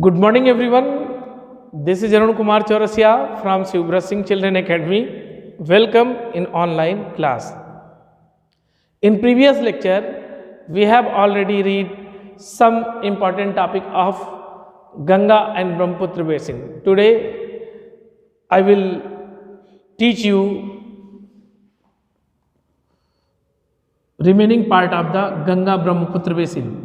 Good morning everyone. This is Arun Kumar Chaurasia from Shivbra Singh Children Academy. Welcome in online class. In previous lecture, we have already read some important topic of Ganga and Brahmaputra basin. Today, I will teach you remaining part of the Ganga Brahmaputra basin.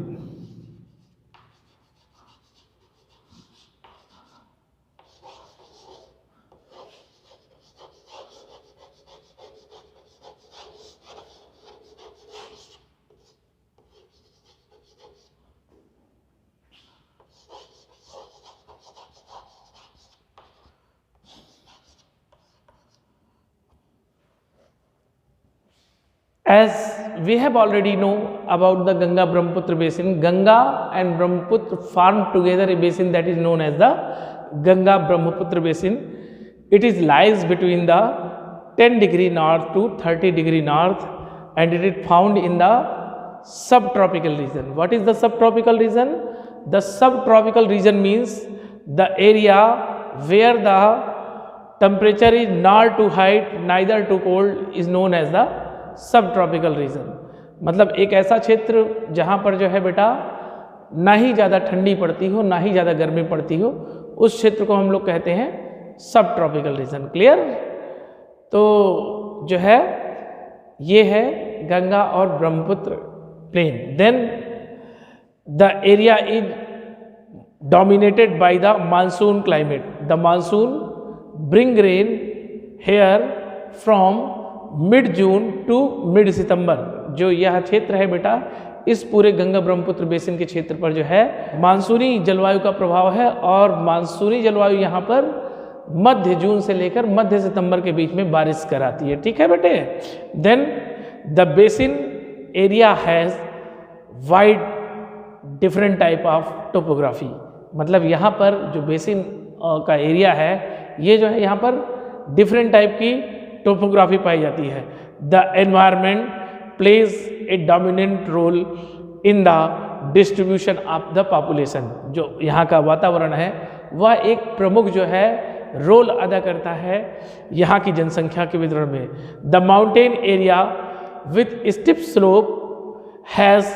As we have already know about the Ganga Brahmaputra basin, Ganga and Brahmaputra form together a basin that is known as the Ganga Brahmaputra basin. It is lies between the 10° north to 30° north, and it is found in the subtropical region. What is the subtropical region? The subtropical region means the area where the temperature is not too hot neither too cold is known as the सब tropical region. मतलब एक ऐसा क्षेत्र जहाँ पर जो है बेटा ना ही ज़्यादा ठंडी पड़ती हो ना ही ज़्यादा गर्मी पड़ती हो, उस क्षेत्र को हम लोग कहते हैं सब ट्रॉपिकल रीजन. क्लियर? तो जो है ये है गंगा और Brahmaputra plain. Then the area is dominated by the monsoon climate. The monsoon bring rain here from mid June to mid September. जो यह क्षेत्र है बेटा, इस पूरे गंगा ब्रह्मपुत्र बेसिन के क्षेत्र पर जो है मानसूनी जलवायु का प्रभाव है, और मानसूनी जलवायु यहाँ पर मध्य जून से लेकर मध्य सितंबर के बीच में बारिश कराती है. ठीक है बेटे? Then the basin area has wide different type of topography. मतलब यहाँ पर जो बेसिन का एरिया है, ये जो है यहाँ पर डिफरेंट टाइप की टोपोग्राफी पाई जाती है. The environment plays a dominant role in the distribution of the population. जो यहाँ का वातावरण है वह एक प्रमुख जो है रोल अदा करता है यहाँ की जनसंख्या के वितरण में. The mountain area with steep slope has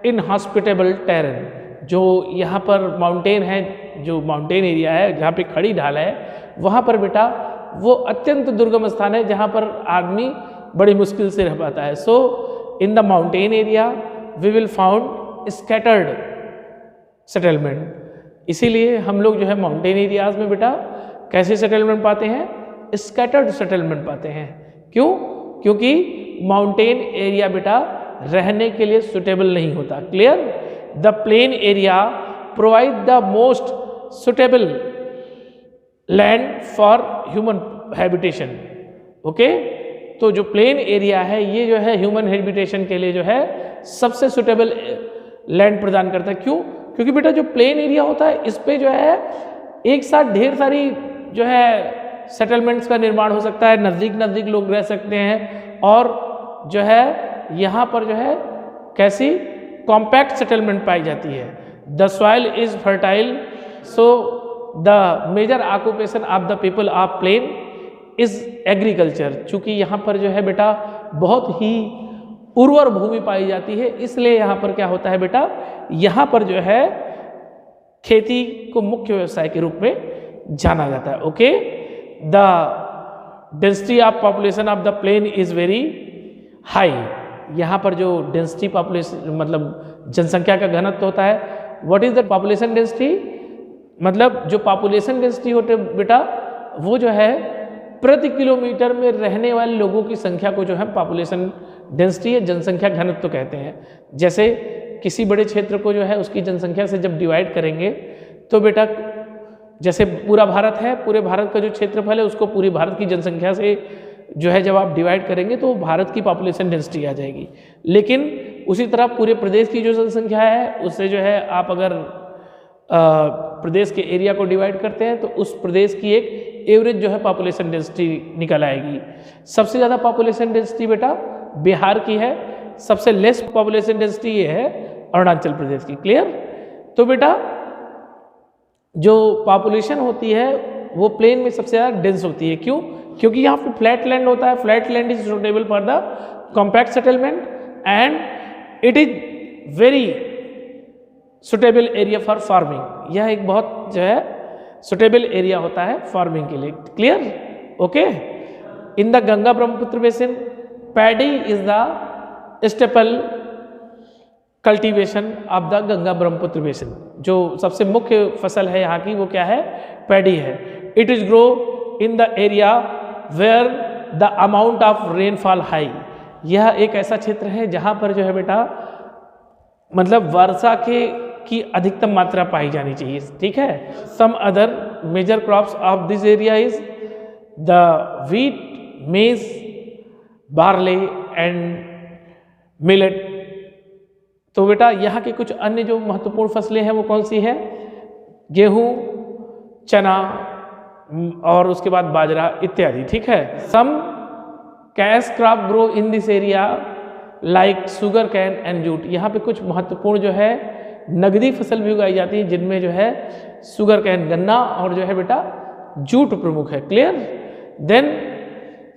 inhospitable terrain. जो यहाँ पर माउंटेन है, जो माउंटेन एरिया है जहाँ पे खड़ी ढाल है, वहाँ पर बेटा वो अत्यंत दुर्गम स्थान है जहाँ पर आदमी बड़ी मुश्किल से रह पाता है. So in the mountain area we will found scattered settlement. इसीलिए हम लोग जो है माउंटेन एरियाज में बेटा कैसे सेटलमेंट पाते हैं? स्कैटर्ड सेटलमेंट पाते हैं. क्यों? क्योंकि माउंटेन एरिया बेटा रहने के लिए सुटेबल नहीं होता. Clear? The plain area provide the most suitable land for human habitation. Okay? तो जो प्लेन एरिया है ये जो है ह्यूमन हैबिटेशन के लिए जो है सबसे सुटेबल लैंड प्रदान करता है. क्यों? क्योंकि बेटा जो प्लेन एरिया होता है इस पे जो है एक साथ ढेर सारी जो है सेटलमेंट्स का निर्माण हो सकता है, नज़दीक नज़दीक लोग रह सकते हैं, और जो है यहाँ पर जो है कैसी कॉम्पैक्ट सेटलमेंट पाई जाती है. The soil is fertile, so the major occupation of the people of plain is agriculture. चूँकि यहाँ पर जो है बेटा बहुत ही उर्वर भूमि पाई जाती है, इसलिए यहाँ पर क्या होता है बेटा, यहाँ पर जो है खेती को मुख्य व्यवसाय के रूप में जाना जाता है. Okay? The density of population of the plain is very high. यहाँ पर जो डेंसिटी पॉपुलेशन मतलब जनसंख्या का घनत्व होता है, what is the population density? मतलब जो पॉपुलेशन डेंसिटी होते बेटा वो जो है प्रति किलोमीटर में रहने वाले लोगों की संख्या को जो है पॉपुलेशन डेंसिटी या जनसंख्या घनत्व कहते हैं. जैसे किसी बड़े क्षेत्र को जो है उसकी जनसंख्या से जब डिवाइड करेंगे तो बेटा जैसे पूरा भारत है, पूरे भारत का जो क्षेत्रफल है उसको पूरी भारत की जनसंख्या से जो है जब आप डिवाइड करेंगे तो भारत की पॉपुलेशन डेंसिटी आ जाएगी. लेकिन उसी तरह पूरे प्रदेश की जो जनसंख्या है उससे जो है आप अगर प्रदेश के एरिया को डिवाइड करते हैं तो उस प्रदेश की एक एवरेज जो है पॉपुलेशन डेंसिटी निकल आएगी. सबसे ज़्यादा पॉपुलेशन डेंसिटी बेटा बिहार की है, सबसे लेस पॉपुलेशन डेंसिटी ये है अरुणाचल प्रदेश की. क्लियर? तो बेटा जो पॉपुलेशन होती है वो प्लेन में सबसे ज़्यादा डेंस होती है। क्यों? क्योंकि यहाँ पे फ्लैट लैंड होता है। Flat land is suitable for the compact settlement and it is very suitable area for farming. यह एक बहुत जो है सुटेबल एरिया होता है फार्मिंग के लिए। Clear? Okay. In the Ganga Brahmaputra basin paddy is the staple cultivation of the Ganga Brahmaputra basin. जो सबसे मुख्य फसल है यहाँ की वो क्या है? पैडी है। It is grow in the area where the amount of rainfall high. यह एक ऐसा क्षेत्र है जहाँ पर जो है बेटा मतलब वर्षा की अधिकतम मात्रा पाई जानी चाहिए। ठीक है। Some other major crops of this area is the wheat, maize, barley and millet. तो बेटा यहाँ के कुछ अन्य जो महत्वपूर्ण फसलें हैं वो कौन सी है? गेहूँ, चना और उसके बाद बाजरा इत्यादि। ठीक है। Some cash crop grow in this area like sugarcane and jute. यहाँ पे कुछ महत्वपूर्ण जो है नगदी फसल भी उगाई जाती है जिनमें जो है शुगर कैन गन्ना और जो है बेटा जूट प्रमुख है। Clear? Then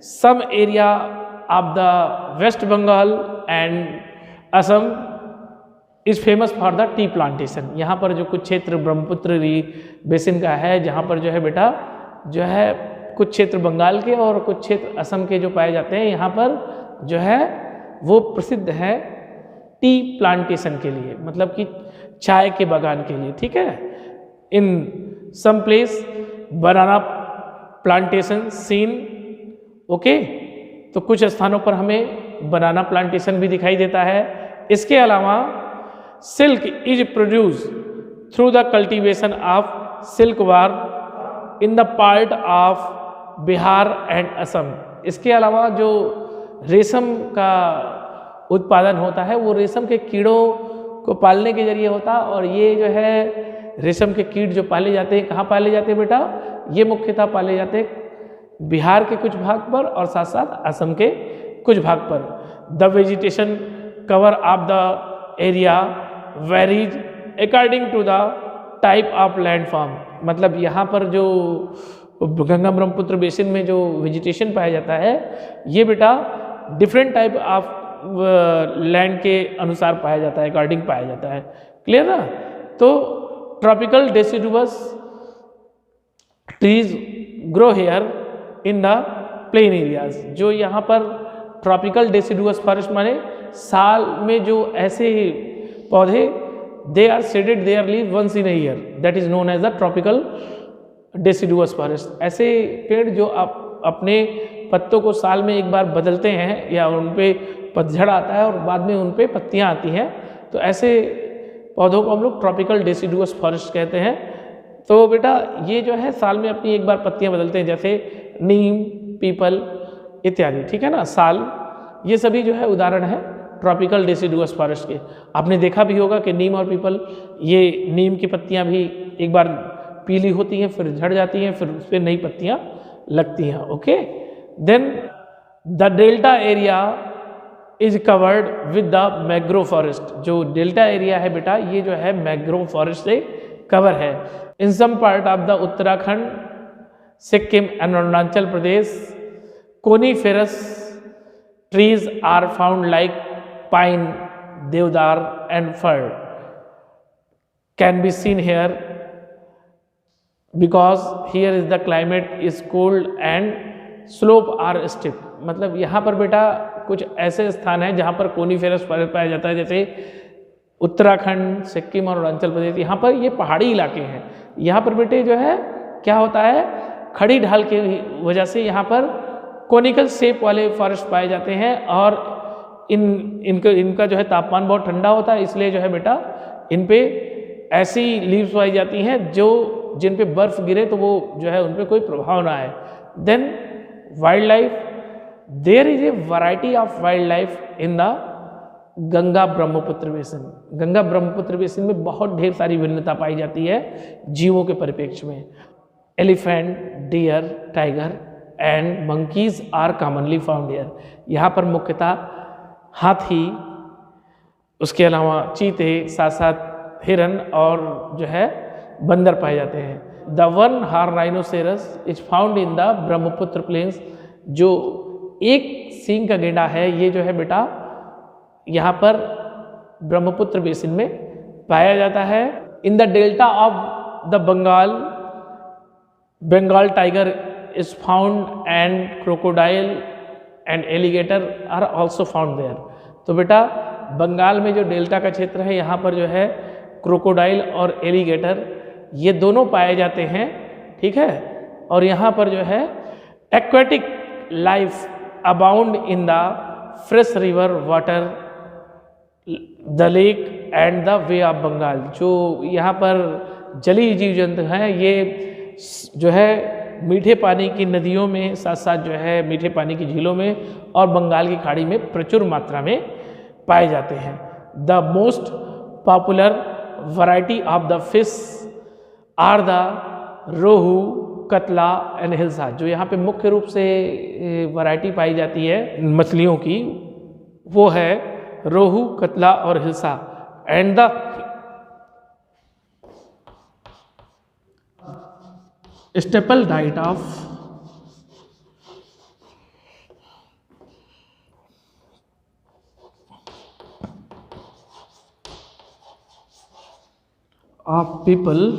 some area of the West Bengal and Assam is famous for the tea plantation. यहाँ पर जो कुछ क्षेत्र ब्रह्मपुत्र बेसिन का है जहाँ पर जो है बेटा जो है कुछ क्षेत्र बंगाल के और कुछ क्षेत्र असम के जो पाए जाते हैं यहाँ पर जो है वो प्रसिद्ध है टी प्लांटेशन के लिए, मतलब कि चाय के बागान के लिए। ठीक है। In some place banana plantation scene. Okay. तो कुछ स्थानों पर हमें बनाना प्लांटेशन भी दिखाई देता है। इसके अलावा silk is produce through the cultivation of silk war in the part of Bihar and Assam. इसके अलावा जो रेशम का उत्पादन होता है वो रेशम के कीड़ों को पालने के जरिए होता है। और ये जो है रेशम के कीट जो पाले जाते हैं कहाँ पाले जाते हैं बेटा? ये मुख्यतः पाले जाते हैं बिहार के कुछ भाग पर और साथ साथ असम के कुछ भाग पर। The vegetation cover of the area varies according to the type of landform. मतलब यहाँ पर जो गंगा ब्रह्मपुत्र बेसिन में जो वेजिटेशन पाया जाता है ये बेटा डिफरेंट टाइप ऑफ लैंड के अनुसार पाया जाता है, अकॉर्डिंग पाया जाता है। क्लियर ना? तो tropical deciduous trees grow here in the plain areas. जो यहाँ पर ट्रॉपिकल डेसिडुअस फॉरेस्ट माने साल में जो ऐसे पौधे they are shaded their leave once in a year, that is known as the tropical deciduous forest. ऐसे पेड़ जो आप अपने पत्तों को साल में एक बार बदलते हैं या उन पे पतझड़ आता है और बाद में उन पे पत्तियां आती हैं, तो ऐसे पौधों को हम लोग ट्रॉपिकल डेसिडुअस फॉरेस्ट कहते हैं। तो बेटा ये जो है साल में अपनी एक बार पत्तियां बदलते हैं, जैसे नीम, पीपल इत्यादि। ठीक है ना? साल ये सभी जो है उदाहरण है ट्रॉपिकल डेसिडुअस फॉरेस्ट के। आपने देखा भी होगा कि नीम और पीपल, ये नीम की पत्तियां भी एक बार पीली होती हैं फिर झड़ जाती हैं, फिर उस पर नई पत्तियां लगती हैं। Okay. Then the delta area is covered with the mangrove forest. जो डेल्टा एरिया है बेटा ये जो है मैंग्रोव फॉरेस्ट से कवर है। In some part of the Uttarakhand, Sikkim and Arunachal Pradesh coniferous trees are found like pine, deodar and fir can be seen here because here is the climate is cold and slope are steep. मतलब यहाँ पर बेटा कुछ ऐसे स्थान हैं जहाँ पर कोनीफेरस फॉरेस्ट पाया जाता है, जैसे उत्तराखंड, सिक्किम और अरुणाचल प्रदेश। यहाँ पर ये पहाड़ी इलाके हैं। यहाँ पर बेटे जो है क्या होता है, खड़ी ढाल की वजह से यहाँ पर कोनिकल शेप वाले फॉरेस्ट पाए जाते हैं और इनका जो है तापमान बहुत ठंडा होता है, इसलिए जो है बेटा इन पे ऐसी लीव्स पाई जाती हैं जो जिन पे बर्फ गिरे तो वो जो है उन पे कोई प्रभाव ना आए। Then wild life, there is a variety of wild life in the Ganga Brahmaputra basin. Ganga Brahmaputra basin में बहुत ढेर सारी भिन्नता पाई जाती है जीवों के परिप्रेक्ष्य में। Elephant, deer, tiger and monkeys are commonly found here. यहाँ पर मुख्यतः हाथी, उसके अलावा चीते, साथ साथ हिरन और जो है बंदर पाए जाते हैं। The one horn rhinoceros is found in the Brahmaputra plains, जो एक सींग का गेंडा है ये जो है बेटा यहाँ पर ब्रह्मपुत्र बेसिन में पाया जाता है। In the delta of the Bengal tiger is found and crocodile and alligator are also found there. तो बेटा बंगाल में जो डेल्टा का क्षेत्र है यहाँ पर जो है क्रोकोडाइल और एलिगेटर ये दोनों पाए जाते हैं, ठीक है। और यहाँ पर जो है aquatic life abound in the fresh river water, the lake and the bay of Bengal. जो यहाँ पर जलीय जीव जंतु हैं ये जो है मीठे पानी की नदियों में, साथ साथ जो है मीठे पानी की झीलों में और बंगाल की खाड़ी में प्रचुर मात्रा में पाए जाते हैं। The most popular variety of the fish are the rohu, catla and hilsa. जो यहाँ पे मुख्य रूप से वैरायटी पाई जाती है मछलियों की वो है रोहू, कतला और hilsa. And the staple diet of people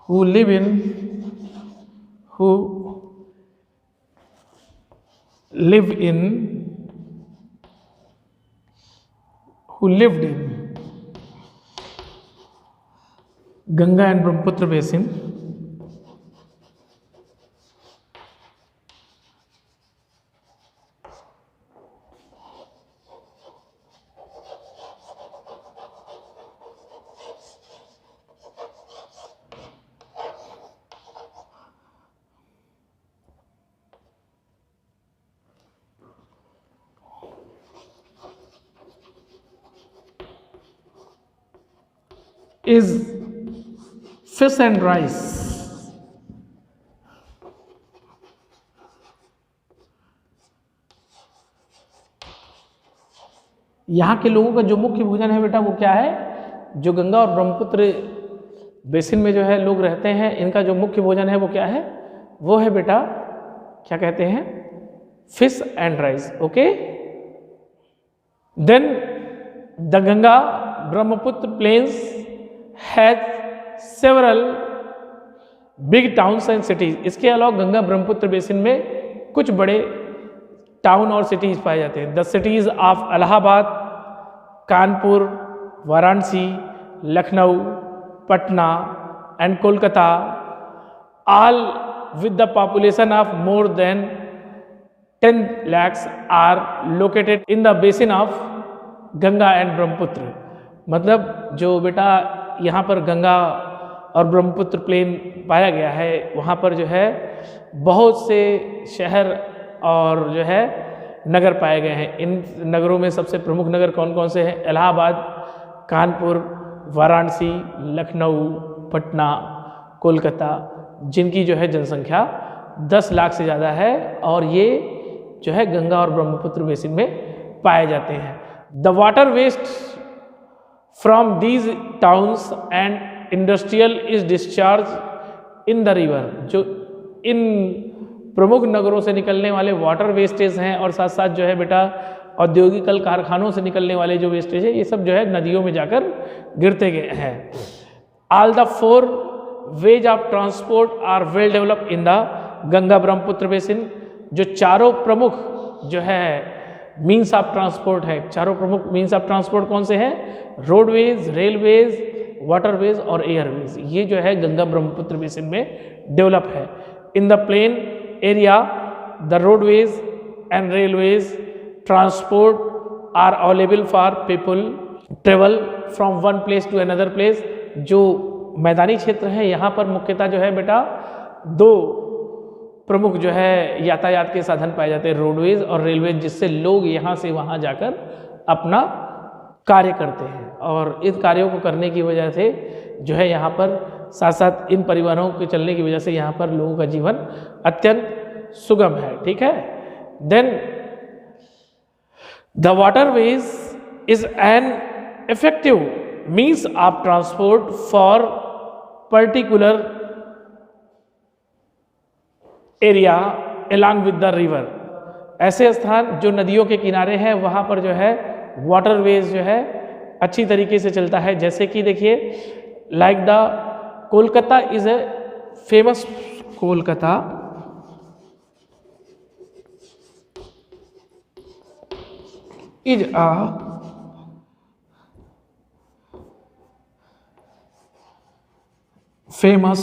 who live in who lived in Ganga and Brahmaputra basin is fish and rice। यहाँ के लोगों का जो मुख्य भोजन है बेटा वो क्या है? जो गंगा और ब्रह्मपुत्र बेसिन में जो है लोग रहते हैं, इनका जो मुख्य भोजन है वो क्या है? वो है बेटा क्या कहते हैं? Fish and rice. Okay, then the Ganga Brahmaputra plains has several big towns and cities. इसके अलावा गंगा ब्रह्मपुत्र बेसिन में कुछ बड़े टाउन और सिटीज पाए जाते हैं। The cities of Allahabad, Kanpur, Varanasi, Lucknow, Patna and Kolkata, all with the population of more than 10 lakhs are located in the basin of Ganga and Brahmaputra. मतलब जो बेटा यहाँ पर गंगा और ब्रह्मपुत्र प्लेन पाया गया है वहाँ पर जो है बहुत से शहर और जो है नगर पाए गए हैं। इन नगरों में सबसे प्रमुख नगर कौन कौन से हैं? इलाहाबाद, कानपुर, वाराणसी, लखनऊ, पटना, कोलकाता, जिनकी जो है जनसंख्या 10 लाख से ज़्यादा है और ये जो है गंगा और ब्रह्मपुत्र बेसिन में पाए जाते हैं। The water waste from these towns and industrial is discharge in the river. जो इन प्रमुख नगरों से निकलने वाले वाटर वेस्टेज हैं और साथ साथ जो है बेटा औद्योगिक कल कारखानों से निकलने वाले जो वेस्टेज है ये सब जो है नदियों में जाकर गिरते गए हैं। All the 4 ways of transport are well developed in the Ganga Brahmaputra basin. जो चारों प्रमुख जो है मीन्स ऑफ ट्रांसपोर्ट है, चारों प्रमुख मीन्स ऑफ ट्रांसपोर्ट कौन से हैं? रोडवेज, रेलवेज, वाटरवेज और एयरवेज। ये जो है गंगा ब्रह्मपुत्र बेसिन में डेवलप है। In the plain area the roadways and railways transport are available for people travel from one place to another place. जो मैदानी क्षेत्र है यहाँ पर मुख्यतः जो है बेटा 2 प्रमुख जो है यातायात के साधन पाए जाते हैं, रोडवेज और रेलवेज, जिससे लोग यहाँ से वहाँ जाकर अपना कार्य करते हैं। और इन कार्यों को करने की वजह से जो है यहाँ पर साथ साथ इन परिवहनों के चलने की वजह से यहाँ पर लोगों का जीवन अत्यंत सुगम है। ठीक है, then the waterways is an effective means of transport for particular area along with the river। ऐसे स्थान जो नदियों के किनारे हैं वहाँ पर जो है वाटरवेज जो है अच्छी तरीके से चलता है। जैसे कि देखिए like the Kolkata is a famous, Kolkata is a famous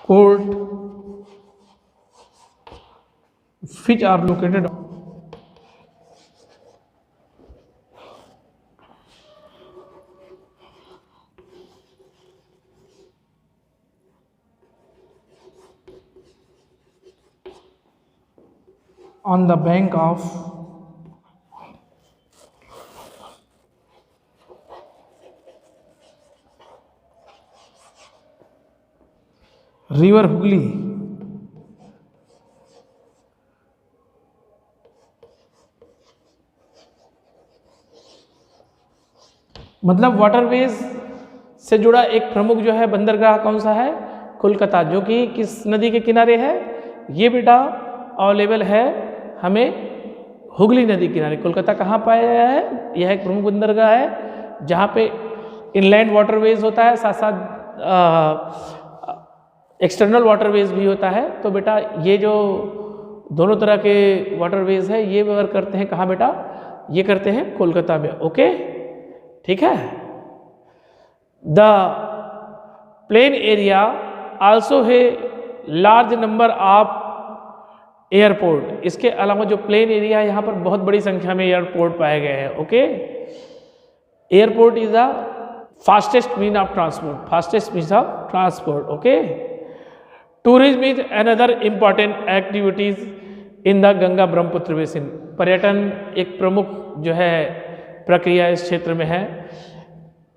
port which are located on the bank of river Hooghly. मतलब वाटरवेज से जुड़ा एक प्रमुख जो है बंदरगाह कौन सा है? कोलकाता, जो कि किस नदी के किनारे है? ये बेटा अवेलेबल है हमें हुगली नदी किनारे। कोलकाता कहाँ पाया गया है? यह एक प्रमुख बंदरगाह है जहाँ पे इनलैंड वाटरवेज होता है, साथ साथ एक्सटर्नल वाटरवेज भी होता है। तो बेटा ये जो दोनों तरह के वाटरवेज है ये व्यवहार करते हैं कहाँ बेटा? ये करते हैं कोलकाता में। ओके, ठीक है। द प्लेन एरिया आल्सो है लार्ज नंबर ऑफ एयरपोर्ट। इसके अलावा जो प्लेन एरिया है यहाँ पर बहुत बड़ी संख्या में एयरपोर्ट पाए गए हैं। Okay, airport is the fastest mean of transport, fastest means of transport. Okay, tourism is another important activities in the Ganga Brahmaputra basin. पर्यटन एक प्रमुख जो है प्रक्रिया इस क्षेत्र में है।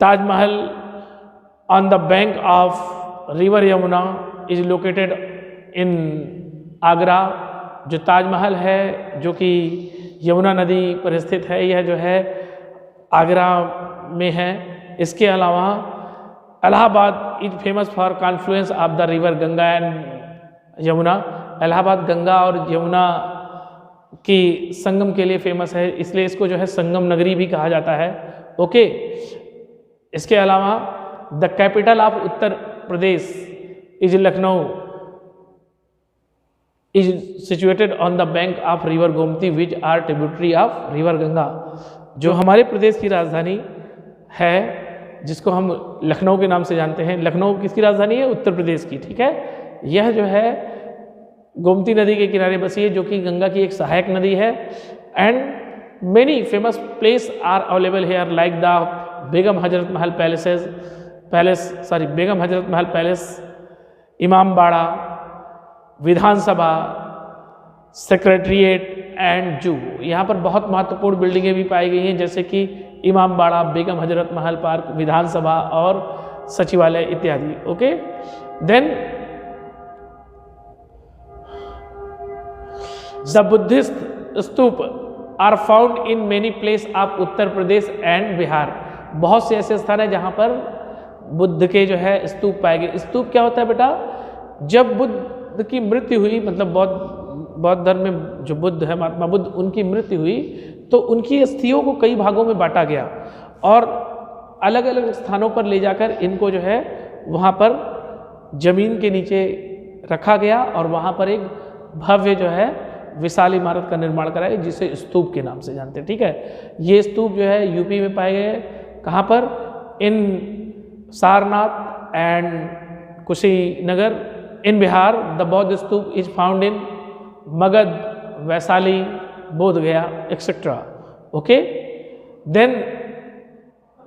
Taj Mahal on the bank of river Yamuna is located in Agra. जो ताजमहल है जो कि यमुना नदी पर स्थित है, यह जो है आगरा में है। इसके अलावा Allahabad is famous for Confluence of the river Ganga and Yamuna. Allahabad Ganga और यमुना की संगम के लिए फेमस है, इसलिए इसको जो है संगम नगरी भी कहा जाता है। ओके, इसके अलावा the capital of Uttar Pradesh is Lucknow is situated on the bank of river Gomti which are tributary of river Ganga. जो हमारे प्रदेश की राजधानी है जिसको हम लखनऊ के नाम से जानते हैं, लखनऊ किसकी राजधानी है? उत्तर प्रदेश की। ठीक है, यह जो है गोमती नदी के किनारे बसी है जो कि गंगा की एक सहायक नदी है। And many famous place are available here like the Begum Hazrat Mahal Begum Hazrat Mahal palace, Imambara, Vidhansabha, secretariat and zoo. यहाँ पर बहुत महत्वपूर्ण बिल्डिंगें भी पाई गई हैं जैसे कि इमामबाड़ा, बेगम हजरत महल पार्क, विधानसभा और सचिवालय इत्यादि। Okay, then the Buddhist stupa are found in many place of Uttar Pradesh and Bihar. बहुत से ऐसे स्थान है जहाँ पर बुद्ध के जो है स्तूप पाए गए। स्तूप क्या होता है बेटा? जब बुद्ध की मृत्यु हुई, मतलब बौद्ध धर्म में जो बुद्ध है, महात्मा बुद्ध, उनकी मृत्यु हुई तो उनकी अस्थियों को कई भागों में बांटा गया और अलग अलग स्थानों पर ले जाकर इनको जो है वहाँ पर जमीन के नीचे रखा गया और वहाँ पर एक भव्य जो है विशाल इमारत का निर्माण कराया जिसे स्तूप के नाम से जानते हैं। ठीक है, ये स्तूप जो है यूपी में पाए गए। कहाँ पर? In Sarnath and Kushinagar. In Bihar the Bauddh stupa is found in Magadh, Vaishali, Bodh Gaya etcetera. Okay, then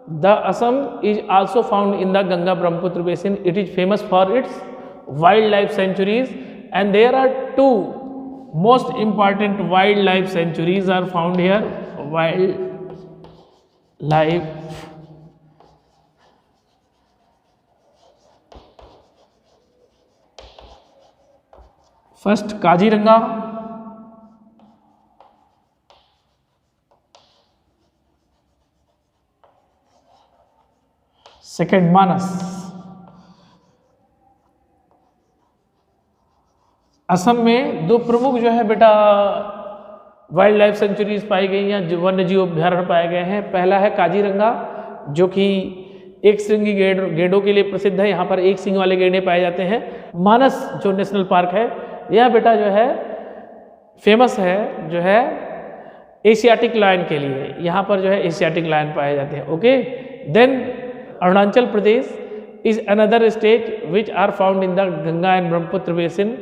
the Assam is also found in the Ganga Brahmaputra basin. It is famous for its wild life sanctuaries and there are two most important wildlife sanctuaries are found here. Wildlife first Kaziranga, second Manas. Assam में दो प्रमुख जो है बेटा wild life centuries पाई गई हैं, जो वन्य जीव अभ्यारण्य पाए गए हैं। पहला है काजीरंगा, जो कि एक श्रृंगी गेंडों के लिए प्रसिद्ध है। यहाँ पर एक सींग वाले गेंडे पाए जाते हैं। मानस जो नेशनल पार्क है, यह बेटा जो है फेमस है जो है एशियाटिक लायन के लिए। यहाँ पर जो है एशियाटिक लायन पाए जाते हैं। Okay, then Arunachal Pradesh is another state which are found in the Ganga and Brahmaputra basin.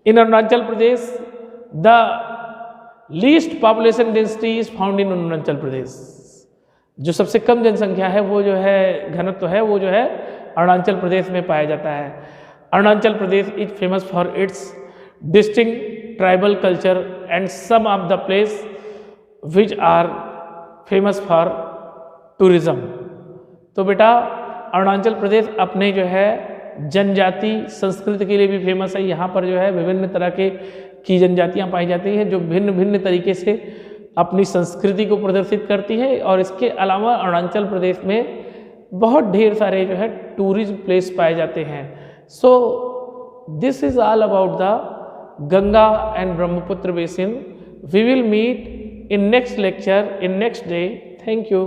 In Arunachal Pradesh the least population density is found in Arunachal Pradesh. जो सबसे कम जनसंख्या है वो जो है घनत्व है वो जो है अरुणाचल प्रदेश में पाया जाता है। Arunachal Pradesh is famous for its distinct tribal culture and some of the place which are famous for tourism. तो बेटा अरुणाचल प्रदेश अपने जो है जनजाति संस्कृति के लिए भी फेमस है। यहाँ पर जो है विभिन्न तरह की जनजातियाँ पाई जाती हैं, जो भिन्न भिन्न तरीके से अपनी संस्कृति को प्रदर्शित करती है। और इसके अलावा अरुणाचल प्रदेश में बहुत ढेर सारे जो है टूरिज्म प्लेस पाए जाते हैं। So this is all about the Ganga and Brahmaputra basin. We will meet in next lecture in next day. Thank you.